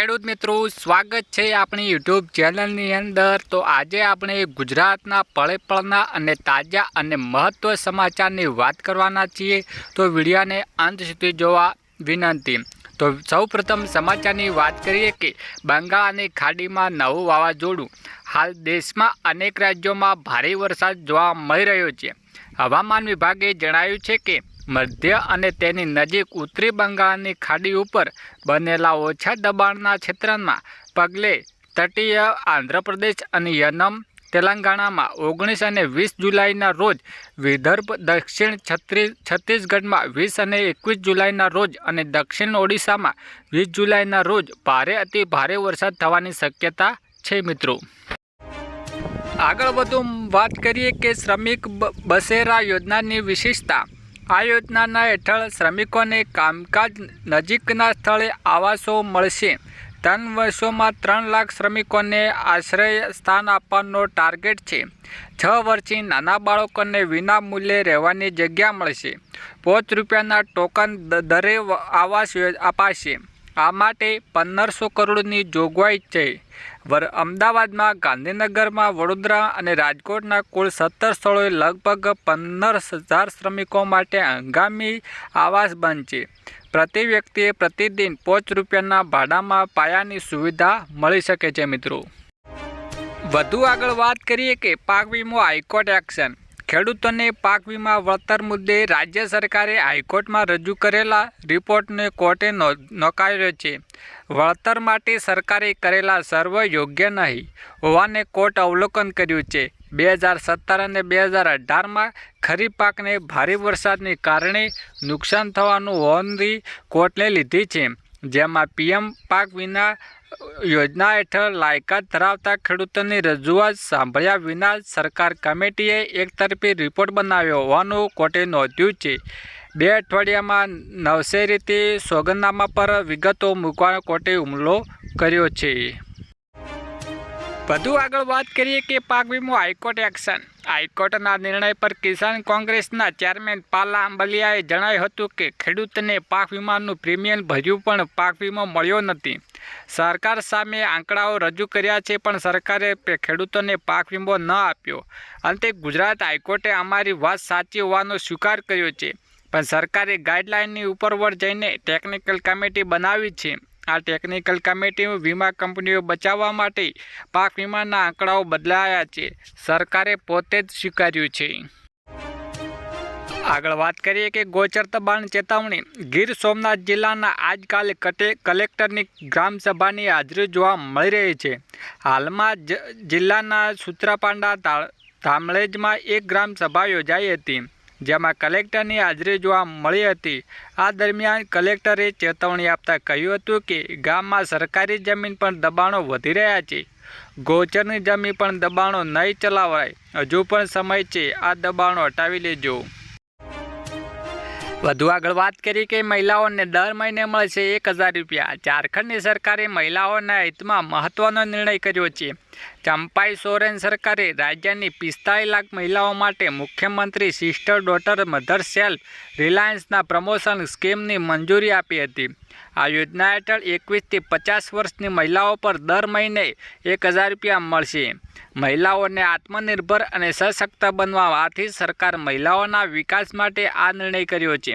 ખેડૂત મિત્રો, સ્વાગત છે આપણી યુટ્યુબ ચેનલની અંદર। તો આજે આપણે ગુજરાતના પળે-પળના અને તાજા અને મહત્વ સમાચારની વાત કરવાના છીએ। તો વિડીયોને અંત સુધી જોવા વિનંતી। તો સૌપ્રથમ સમાચારની વાત કરીએ કે બંગાળની ખાડીમાં નવું વાવાઝોડું। હાલ દેશમાં અનેક રાજ્યોમાં ભારે વરસાદ જોવા મળી રહ્યો છે। હવામાન વિભાગે જણાવ્યું છે કે મધ્ય અને તેની નજીક ઉત્તરી બંગાળની ખાડી ઉપર બનેલા ઓછા દબાણના ક્ષેત્રના પગલે તટીય આંધ્રપ્રદેશ અને યનમ તેલંગાણામાં 19 અને 20 જુલાઈના રોજ, વિદર્ભ, દક્ષિણ છત્તીસગઢમાં 20 અને 21 જુલાઈના રોજ અને દક્ષિણ ઓડિશામાં 20 જુલાઈના રોજ ભારે અતિ ભારે વરસાદ થવાની શક્યતા છે મિત્રો। આગળ વધુ વાત કરીએ કે શ્રમિક બસેરા યોજનાની વિશેષતા। આ યોજનાના હેઠળ શ્રમિકોને કામકાજ નજીકના સ્થળે આવાસો મળશે। 3 વર્ષોમાં 3 લાખ શ્રમિકોને આશ્રય સ્થાન આપવાનો ટાર્ગેટ છે। 6 વર્ષથી નાના બાળકોને વિના મૂલ્યે રહેવાની જગ્યા મળશે। ₹5 ટોકન દરે આવાસ અપાશે। આ માટે 1500 કરોડની જોગવાઈ છે। અમદાવાદમાં, ગાંધીનગરમાં, વડોદરા અને રાજકોટના કુલ 17 સ્થળોએ લગભગ 15,000 શ્રમિકો માટે હંગામી આવાસ બનશે। પ્રતિ વ્યક્તિએ પ્રતિદિન ₹5ના ભાડામાં પાયાની સુવિધા મળી શકે છે મિત્રો। વધુ આગળ વાત કરીએ કે પાક વીમો હાઈકોર્ટ એક્શન। ખેડૂતોને પાક વીમા વળતર મુદ્દે રાજ્ય સરકારે હાઈકોર્ટમાં રજૂ કરેલા રિપોર્ટને કોર્ટે નકાર્યો છે। વળતર માટે સરકારે કરેલા સર્વે યોગ્ય નહીં હોવાને કોર્ટ અવલોકન કર્યું છે। 2017 અને 2018માં ખરીફ પાકને ભારે વરસાદને કારણે નુકસાન થવાનું હોવાની કોર્ટે લીધી છે, જેમાં પીએમ પાક વીમા યોજના હેઠળ લાયકાત ધરાવતા ખેડૂતોની રજૂઆત સાંભળ્યા વિના સરકાર કમિટીએ એકતરફી રિપોર્ટ બનાવ્યો હોવાનું કોર્ટે નોંધ્યું છે। 2 અઠવાડિયામાં નવશેરીથી સોગંદનામા પર વિગતો મૂકવાનો કોર્ટે હુમલો કર્યો છે। વધુ આગળ વાત કરીએ કે પાક વીમો હાઈકોર્ટ એક્શન। હાઈકોર્ટના નિર્ણય પર કિસાન કોંગ્રેસના ચેરમેન પાલા આંબલિયાએ જણાવ્યું હતું કે ખેડૂતને પાક વીમાનું પ્રીમિયમ ભર્યું પણ પાક વીમો મળ્યો નથી। સરકાર સામે આંકડાઓ રજૂ કર્યા છે પણ સરકારે ખેડૂતોને પાક વીમો ન આપ્યો। અંતે ગુજરાત હાઈકોર્ટે અમારી વાત સાચી હોવાનો સ્વીકાર કર્યો છે, પણ સરકારે ગાઈડલાઇનની ઉપરવટ જઈને ટેકનિકલ કમિટી બનાવી છે। આ ટેકનિકલ કમિટી વીમા કંપનીઓ બચાવવા માટે પાક વીમાના આંકડાઓ બદલાયા છે, સરકારે પોતે જ સ્વીકાર્યું છે। આગળ વાત કરીએ કે ગોચર દબાણ ચેતવણી। ગીર સોમનાથ જિલ્લાના આજકાલે કલેક્ટરની ગ્રામસભાની હાજરી જોવા મળી રહી છે। હાલમાં જિલ્લાના સૂત્રાપાડા ધામળેજમાં એક ગ્રામસભા યોજાઈ હતી, જેમાં કલેક્ટરની હાજરી જોવા મળી હતી। આ દરમિયાન કલેક્ટરે ચેતવણી આપતા કહ્યું હતું કે ગામમાં સરકારી જમીન પર દબાણો વધી રહ્યા છે। ગોચરની જમીન પર દબાણો નહીં ચલાવાય, હજુ પણ સમય છે, આ દબાણો હટાવી લેજો। વધુ આગળ વાત કરી કે મહિલાઓને દર મહિને મળશે ₹1000। ઝારખંડની સરકારે મહિલાઓના હિતમાં મહત્વનો નિર્ણય કર્યો છે। ચંપાઈ સોરેન સરકારે રાજ્યની 45 લાખ મહિલાઓ માટે મુખ્યમંત્રી સિસ્ટર ડોટર મધર સેલ્ફ રિલાયન્સના પ્રમોશન સ્કીમની મંજૂરી આપી હતી। આ યોજના હેઠળ 21 થી 50 વર્ષની મહિલાઓ પર દર મહિને ₹1000 મળશે। મહિલાઓને આત્મનિર્ભર અને સશક્ત બનવાથી સરકાર મહિલાઓના વિકાસ માટે આ નિર્ણય કર્યો છે।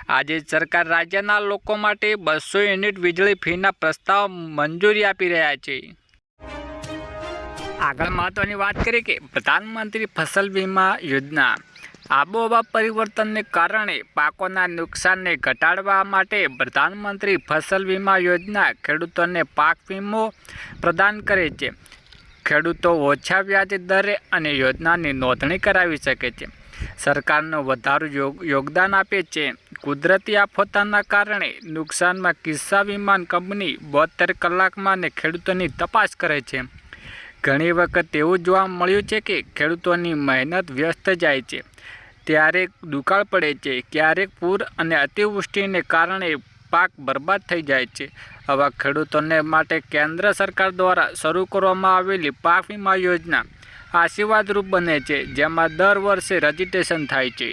આજે જ સરકાર રાજ્યના લોકો માટે 200 યુનિટ વીજળી ફ્રીના પ્રસ્તાવ મંજૂરી આપી રહ્યા છે। આગળ મહત્વની વાત કરીએ કે પ્રધાનમંત્રી ફસલ વીમા યોજના। આબોહવા પરિવર્તનને કારણે પાકોના નુકસાનને ઘટાડવા માટે પ્રધાનમંત્રી ફસલ વીમા યોજના ખેડૂતોને પાક વીમો પ્રદાન કરે છે। ખેડૂતો ઓછા વ્યાજ દરે અને યોજનાની નોંધણી કરાવી શકે છે, સરકારનું વધારે યોગદાન આપે છે। કુદરતી આફતોના કારણે નુકસાનમાં કિસ્સા વીમા કંપની 72 કલાકમાં ખેડૂતોની તપાસ કરે છે। ઘણી વખત એવું જોવા મળ્યું છે કે ખેડૂતોની મહેનત વ્યસ્ત જાય છે, ત્યારે દુકાળ પડે છે, ક્યારેક પૂર અને અતિવૃષ્ટિને કારણે પાક બરબાદ થઈ જાય છે। આવા ખેડૂતોને માટે કેન્દ્ર સરકાર દ્વારા શરૂ કરવામાં આવેલી પાક વીમા યોજના આશીર્વાદરૂપ બને છે, જેમાં દર વર્ષે રજીસ્ટ્રેશન થાય છે।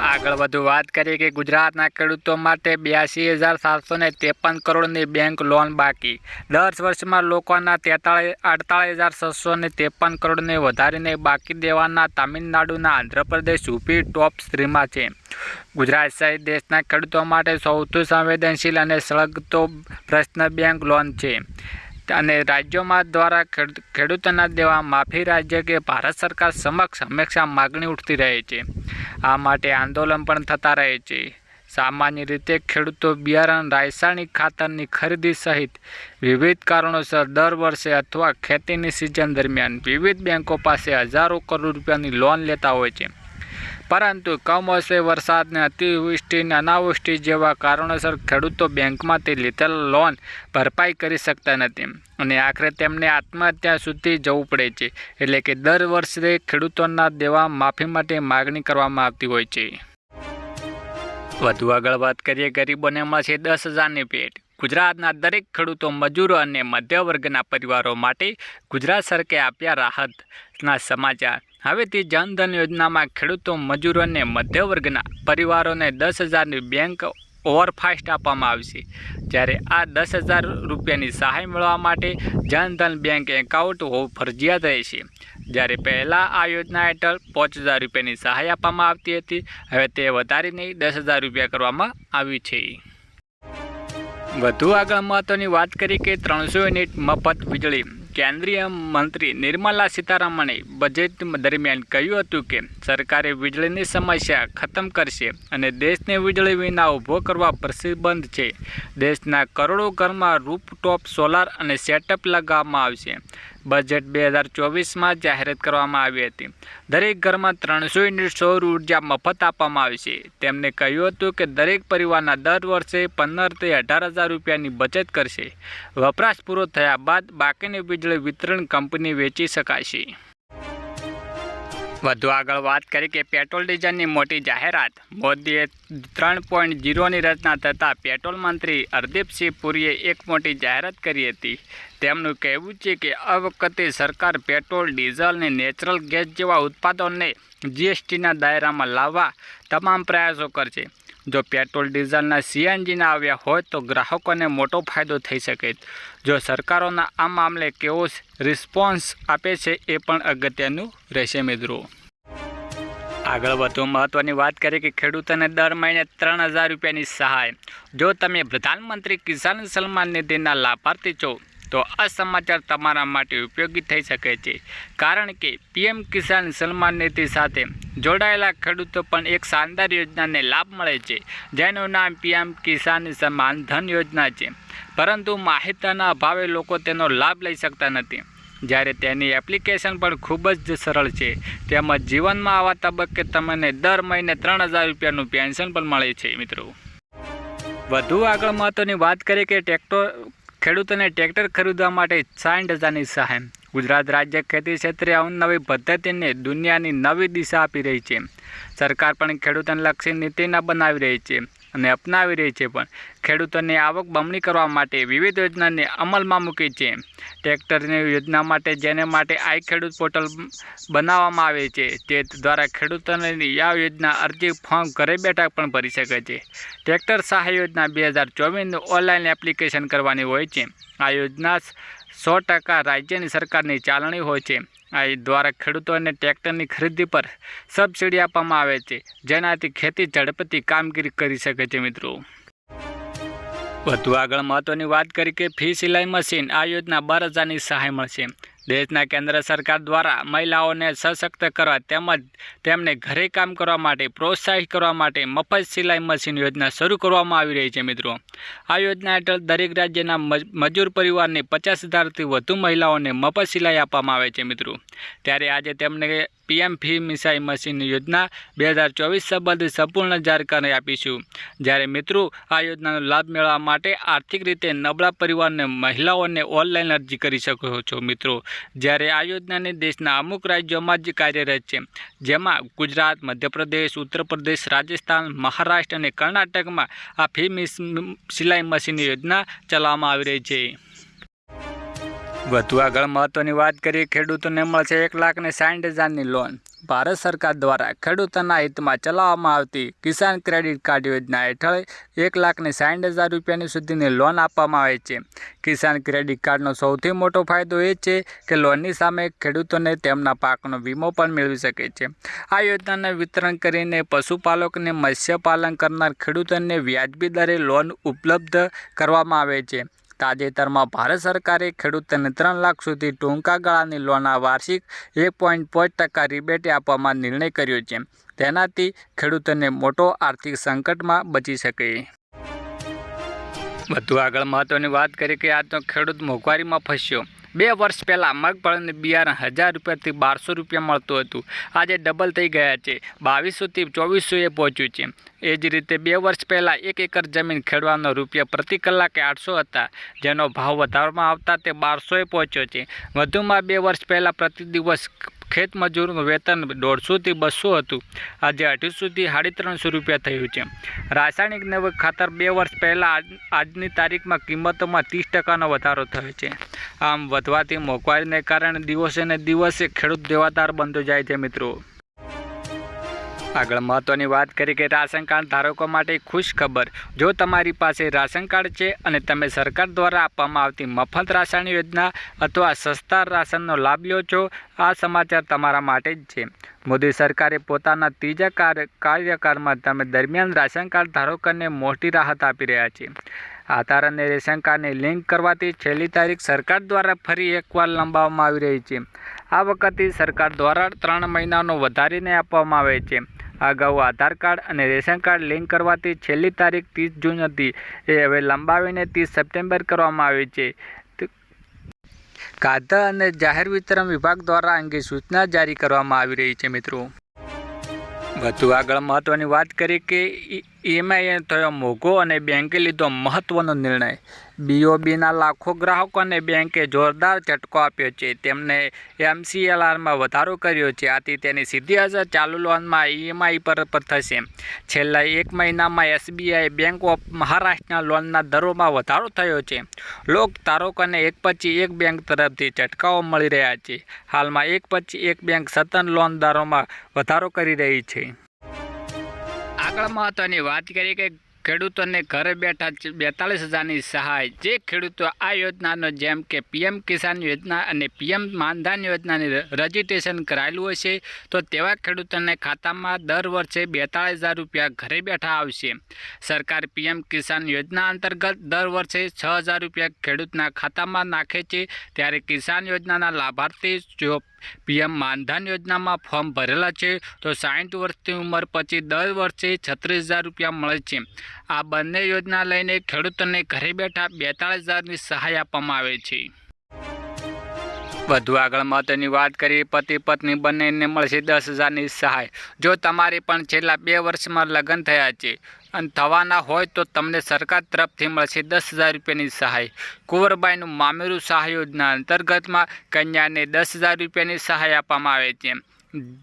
આગળ વધુ વાત કરીએ કે ગુજરાતના ખેડૂતો માટે 82,753 કરોડની બેંક લોન બાકી. 10 વર્ષમાં લોકોના 48,653 કરોડને વધારીને બાકી દેવાના તામિલનાડુના આંધ્રપ્રદેશ ઊભી ટોપ 3માં છે. ગુજરાત સહિત દેશના ખેડૂતો માટે સૌથી સંવેદનશીલ અને સળગતો પ્રશ્ન બેંક લોન છે અને રાજ્યોમાં દ્વારા ખેડૂતોના દેવા માફી રાજ્ય કે ભારત સરકાર સમક્ષ હંમેશા માગણી ઉઠતી રહે છે. આ માટે આંદોલન પણ થતા રહે છે. સામાન્ય રીતે ખેડૂતો બિયારણ, રાસાયણિક ખાતરની ખરીદી સહિત વિવિધ કારણોસર દર વર્ષે અથવા ખેતીની સિઝન દરમિયાન વિવિધ બેંકો પાસે હજારો કરોડ રૂપિયાની લોન લેતા હોય છે. પરંતુ કમોસમી વરસાદ અને અતિવૃષ્ટિ અને અનાવૃષ્ટિ જેવા કારણોસર ખેડૂતો બેંકમાંથી લીધેલ લોન ભરપાઈ કરી શકતા નથી અને આખરે તેમને આત્મહત્યા સુધી જવું પડે છે. એટલે કે દર વર્ષે ખેડૂતોના દેવા માફી માટે માગણી કરવામાં આવતી હોય છે. વધુ આગળ વાત કરીએ, ગરીબોને મળશે 10,000ની ભેટ. ગુજરાતના દરેક ખેડૂતો, મજૂરો અને મધ્ય વર્ગના પરિવારો માટે ગુજરાત સરકારે આપ્યા રાહતના સમાચાર. હવેથી જનધન યોજનામાં ખેડૂતો, મજૂરો અને મધ્ય વર્ગના પરિવારોને 10,000ની બેંક ઓવરફાસ્ટ આપવામાં આવશે. જ્યારે આ 10,000 રૂપિયાની સહાય મેળવવા માટે જનધન બેંક એકાઉન્ટ હોવું ફરજિયાત રહેશે. જ્યારે પહેલાં આ યોજના હેઠળ 5,000 રૂપિયાની સહાય આપવામાં આવતી હતી, હવે તે વધારીને 10,000 રૂપિયા કરવામાં આવી છે. વધુ આગળ મહત્વની વાત કરી કે 300 યુનિટ મફત વીજળી. કેન્દ્રીય મંત્રી નિર્મલા સીતારામણે બજેટ દરમિયાન કહ્યું હતું કે સરકારે વીજળીની સમસ્યા ખતમ કરશે અને દેશને વીજળી વિના ઊભો કરવા પ્રતિબદ્ધ છે. દેશના કરોડો ઘરમાં રૂફટોપ સોલાર અને સેટઅપ લગાવવામાં આવશે. બજેટ 2024માં જાહેરાત કરવામાં આવી હતી. દરેક ઘરમાં 300 યુનિટ સૌર ઉર્જા મફત આપવામાં આવશે. તેમણે કહ્યું હતું કે દરેક પરિવારના દર વર્ષે 15,000થી 18,000 રૂપિયાની બચત કરશે. વપરાશ પૂરો થયા બાદ બાકીની વીજળી વિતરણ કંપની વેચી શકાશે. વધુ આગળ વાત કરી કે પેટ્રોલ ડીઝલની મોટી જાહેરાત. મોદીએ 3.0ની રચના થતાં પેટ્રોલ મંત્રી હરદીપસિંહ પુરીએ એક મોટી જાહેરાત કરી હતી. તેમનું કહેવું છે કે આ વખતે સરકાર પેટ્રોલ, ડીઝલ અને નેચરલ ગેસ જેવા ઉત્પાદનોને જીએસટીના દાયરામાં લાવવા તમામ પ્રયાસો કરશે. જો પેટ્રોલ, ડીઝલના સીએનજીના આવ્યા હોય તો ગ્રાહકોને મોટો ફાયદો થઈ શકે. જો સરકારોના આ મામલે કેવો રિસ્પોન્સ આપે છે એ પણ અગત્યનું રહેશે. મિત્રો, આગળ વધુ મહત્વની વાત કરીએ કે ખેડૂતોને દર મહિને 3,000 રૂપિયાની સહાય. જો તમે પ્રધાનમંત્રી કિસાન સન્માન નિધિના લાભાર્થી છો તો આ સમાચાર તમારા માટે ઉપયોગી થઈ શકે છે. કારણ કે પીએમ કિસાન સન્માન નિધિ સાથે જોડાયેલા ખેડૂતો પણ એક શાનદાર યોજનાને લાભ મળે છે, જેનું નામ પીએમ કિસાન સન્માન ધન યોજના છે. પરંતુ માહિતીના અભાવે લોકો તેનો લાભ લઈ શકતા નથી. જ્યારે તેની એપ્લિકેશન પણ ખૂબ જ સરળ છે. તેમજ જીવનમાં આવા તબક્કે તમને દર મહિને 3,000 રૂપિયાનું પેન્શન પણ મળે છે. મિત્રો, વધુ આગળ મહત્વની વાત કરીએ કે ખેડૂતોને ટ્રેક્ટર ખરીદવા માટે 60,000ની સહાય. ગુજરાત રાજ્ય ખેતી ક્ષેત્રે અવનવી પદ્ધતિને દુનિયાની નવી દિશા આપી રહી છે. સરકાર પણ ખેડૂતોને લક્ષી નીતિના બનાવી રહી છે અને અપનાવી રહી છે. પણ ખેડૂતોની આવક બમણી કરવા માટે વિવિધ યોજનાને અમલમાં મૂકી છે. ટ્રેક્ટરની યોજના માટે જેને માટે આઈ ખેડૂત પોર્ટલ બનાવવામાં આવે છે, તે દ્વારા ખેડૂતોને આ યોજના અરજી ફોર્મ ઘરે બેઠા પણ ભરી શકે છે. ટ્રેક્ટર સહાય યોજના 2024ની ઓનલાઈન એપ્લિકેશન કરવાની હોય છે. આ યોજના 100% રાજ્યની સરકારની ચાલણી હોય છે. આ દ્વારા ખેડૂતોને ટ્રેક્ટરની ખરીદી પર સબસિડી આપવામાં આવે છે, જેનાથી ખેતી ઝડપથી કામગીરી કરી શકે છે. મિત્રો, વધુ આગળ મહત્વની વાત કરી કે ફી સિલાઈ મશીન. આ યોજના 12,000ની સહાય મળશે. દેશના કેન્દ્ર સરકાર દ્વારા મહિલાઓને સશક્ત કરવા તેમજ તેમને ઘરે કામ કરવા માટે પ્રોત્સાહિત કરવા માટે મફત સિલાઈ મશીન યોજના શરૂ કરવામાં આવી રહી છે. મિત્રો, આ યોજના હેઠળ દરેક રાજ્યના મજૂર પરિવારને 50,000થી વધુ મહિલાઓને મફત સિલાઈ આપવામાં આવે છે. મિત્રો, ત્યારે આજે તેમને પીએમ ફી સિલાઈ મશીન યોજના 2024 સંબંધિત સંપૂર્ણ જાણકારી આપીશું. જ્યારે મિત્રો, આ યોજનાનો લાભ મેળવવા માટે આર્થિક રીતે નબળા પરિવારને મહિલાઓને ઓનલાઈન અરજી કરી શકો છો. મિત્રો, જ્યારે આ યોજનાને દેશના અમુક રાજ્યોમાં જ કાર્યરત છે, જેમાં ગુજરાત, મધ્યપ્રદેશ, ઉત્તર પ્રદેશ, રાજસ્થાન, મહારાષ્ટ્ર અને કર્ણાટકમાં આ ફી સિલાઈ મશીન યોજના ચલાવવામાં આવી રહી છે. વધુ આગળ મહત્વની વાત કરીએ, ખેડૂતોને મળશે 1,60,000ની લોન. ભારત સરકાર દ્વારા ખેડૂતોના હિતમાં ચલાવવામાં આવતી કિસાન ક્રેડિટ કાર્ડ યોજના હેઠળ 1,60,000 રૂપિયાની સુધીની લોન આપવામાં આવે છે. કિસાન ક્રેડિટ કાર્ડનો સૌથી મોટો ફાયદો એ છે કે લોનની સામે ખેડૂતોને તેમના પાકનો વીમો પણ મેળવી શકે છે. આ યોજનાનું વિતરણ કરીને પશુપાલકોને મત્સ્યપાલન કરનાર ખેડૂતોને વ્યાજબી દરે લોન ઉપલબ્ધ કરવામાં આવે છે. તાજેતરમાં ભારત સરકારે ખેડૂતોને 3 લાખ સુધી ટૂંકા ગાળાની લોનના વાર્ષિક 1.5% રિબેટ આપવામાં નિર્ણય કર્યો છે. તેનાથી ખેડૂતોને મોટો આર્થિક સંકટમાં બચી શકે. વધુ આગળ મહત્વની વાત કરીએ કે આજનો ખેડૂત મોંઘવારીમાં ફસ્યો. 2 વર્ષ પહેલાં મગફળીનું બિયારણ 1,000 રૂપિયાથી 1,200 રૂપિયા મળતું હતું. આજે ડબલ થઈ ગયા છે, 2,200થી 2,400 પહોંચ્યું છે. એ જ રીતે 2 વર્ષ પહેલાં 1 એકર જમીન ખેડવાનો રૂપિયા પ્રતિ કલાકે 800 હતા, જેનો ભાવ વધારવામાં આવતા તે 1,200 પહોંચ્યો છે. વધુમાં 2 વર્ષ પહેલાં પ્રતિ દિવસ ખેત મજૂરનું વેતન 150થી 200 હતું, આજે 250થી 350 રૂપિયા થયું છે. રાસાયણિક નવું ખાતર 2 વર્ષ પહેલાં આજની તારીખમાં કિંમતોમાં 30% વધારો થયો છે. આમ વધવાથી મોંઘવારીને કારણે દિવસે ને દિવસે ખેડૂત દેવાદાર બનતો જાય છે. મિત્રો, આગળ મહત્વની વાત કરી કે રાશન કાર્ડ ધારકો માટે ખુશ ખબર. જો તમારી પાસે રાશન કાર્ડ છે અને તમે સરકાર દ્વારા આપવામાં આવતી મફત રાશન યોજના અથવા સસ્તા રાશનનો લાભ લ્યો છો, આ સમાચાર તમારા માટે જ છે. મોદી સરકારે પોતાના ત્રીજા કાર્યકાળમાં દરમિયાન રાશન કાર્ડ ધારકોને મોટી રાહત આપી રહ્યા છે. આધાર અને રેશન કાર્ડને લિંક કરવાથી છેલ્લી તારીખ સરકાર દ્વારા ફરી એકવાર લંબાવવામાં આવી રહી છે. આ વખતે સરકાર દ્વારા 3 મહિનાનો વધારીને આપવામાં આવે છે. અગાઉ આધાર કાર્ડ અને રેશન કાર્ડ લિંક કરવાથી છેલ્લી તારીખ 30 જૂન હતી, એ હવે લંબાવીને 30 સપ્ટેમ્બર કરવામાં આવી છે. ખાદ્ય અને જાહેર વિતરણ વિભાગ દ્વારા અંગે સૂચના જારી કરવામાં આવી રહી છે. મિત્રો, વધુ આગળ મહત્વની વાત કરી કે EMI થયો મોંઘો અને બેંકે લીધો મહત્વનો નિર્ણય. BOBના લાખો ગ્રાહકોને બેંકે જોરદાર ઝટકો આપ્યો છે. તેમને MCLRમાં વધારો કર્યો છે. આથી તેની સીધી અસર ચાલુ લોનમાં EMI પર થશે. છેલ્લા 1 મહિનામાં SBI બેંક ઓફ મહારાષ્ટ્રના લોનના દરોમાં વધારો થયો છે. લોક ધારકોને એક પછી એક બેંક તરફથી ઝટકાઓ મળી રહ્યા છે. હાલમાં એક પછી એક બેંક સતત લોન દરોમાં વધારો કરી રહી છે. આગળ મહત્વની વાત કરીએ કે ખેડૂતોને ઘરે બેઠા 42,000ની સહાય. જે ખેડૂતો આ યોજનાનો જેમ કે PM કિસાન યોજના અને PM માનધન યોજનાની રજીસ્ટ્રેશન કરાયેલું હશે તો તેવા ખેડૂતોને ખાતામાં દર વર્ષે 42,000 રૂપિયા ઘરે બેઠા આવશે. સરકાર PM કિસાન યોજના અંતર્ગત દર વર્ષે 6,000 રૂપિયા ખેડૂતના ખાતામાં નાખે છે. ત્યારે કિસાન યોજનાના લાભાર્થી જો PM માનધન યોજનામાં ફોર્મ ભરેલા છે તો 60 વર્ષની ઉંમર પછી દર વર્ષે 36,000 રૂપિયા મળે છે. આ બંને યોજના લઈને ખેડૂતોને ઘરે બેઠા 42,000ની સહાય આપવામાં આવે છે. વધુ આગળ મહત્વની વાત કરીએ, પતિ પત્ની બંનેને મળશે 10,000ની સહાય. જો તમારે પણ છેલ્લા 2 વર્ષમાં લગ્ન થયા છે અને થવાના હોય તો તમને સરકાર તરફથી મળશે 10,000 રૂપિયાની સહાય. કુંવરબાઈનું મામેરું સહાય યોજના અંતર્ગતમાં કન્યાને 10,000 રૂપિયાની સહાય આપવામાં આવે છે.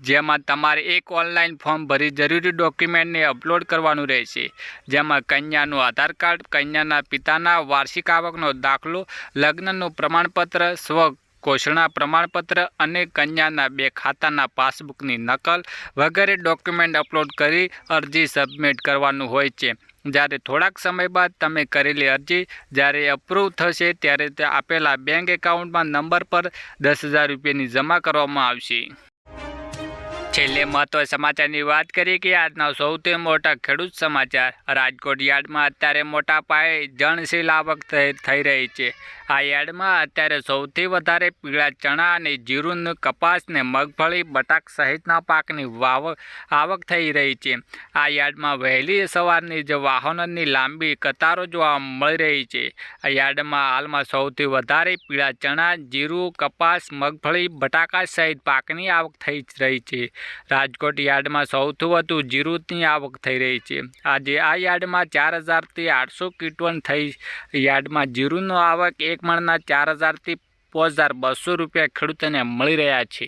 જેમાં તમારે એક ઓનલાઈન ફોર્મ ભરી જરૂરી ડોક્યુમેન્ટને અપલોડ કરવાનું રહેશે. જેમાં કન્યાનું આધાર કાર્ડ, કન્યાના પિતાના વાર્ષિક આવકનો દાખલો, લગ્નનું પ્રમાણપત્ર, સ્વ ઘોષણા પ્રમાણપત્ર અને કન્યાના 2 ખાતાના પાસબુકની નકલ વગેરે ડોક્યુમેન્ટ અપલોડ કરી અરજી સબમિટ કરવાનું હોય છે. જ્યારે થોડાક સમય બાદ તમે કરેલી અરજી જ્યારે અપ્રૂવ થશે ત્યારે તે આપેલા બેંક એકાઉન્ટમાં નંબર પર 10,000 રૂપિયાની જમા કરવામાં આવશે. છેલ્લે મહત્વ સમાચારની વાત કરીએ કે આજના સૌથી મોટા ખેડૂત સમાચાર. રાજકોટ યાર્ડમાં અત્યારે મોટા પાયે જણસીલ આવક થઈ રહી છે. આ યાર્ડમાં અત્યારે સૌથી વધારે પીળા ચણા અને જીરું, કપાસ ને મગફળી, બટાક સહિતના પાકની આવક થઈ રહી છે. આ યાર્ડમાં વહેલી સવારની જ વાહનોની લાંબી કતારો જોવા મળી રહી છે. આ યાર્ડમાં હાલમાં સૌથી વધારે પીળા ચણા, જીરું, કપાસ, મગફળી, બટાકા સહિત પાકની આવક થઈ રહી છે. રાજકોટ યાર્ડમાં સૌથી વધુ જીરુંની આવક થઈ રહી છે. આજે આ યાર્ડમાં 4,000થી 800 ક્વિન્ટલ થઈ. યાર્ડમાં જીરુંનો આવક 1 મણના 4,000થી 5,200 રૂપિયા ખેડૂતોને મળી રહ્યા છે.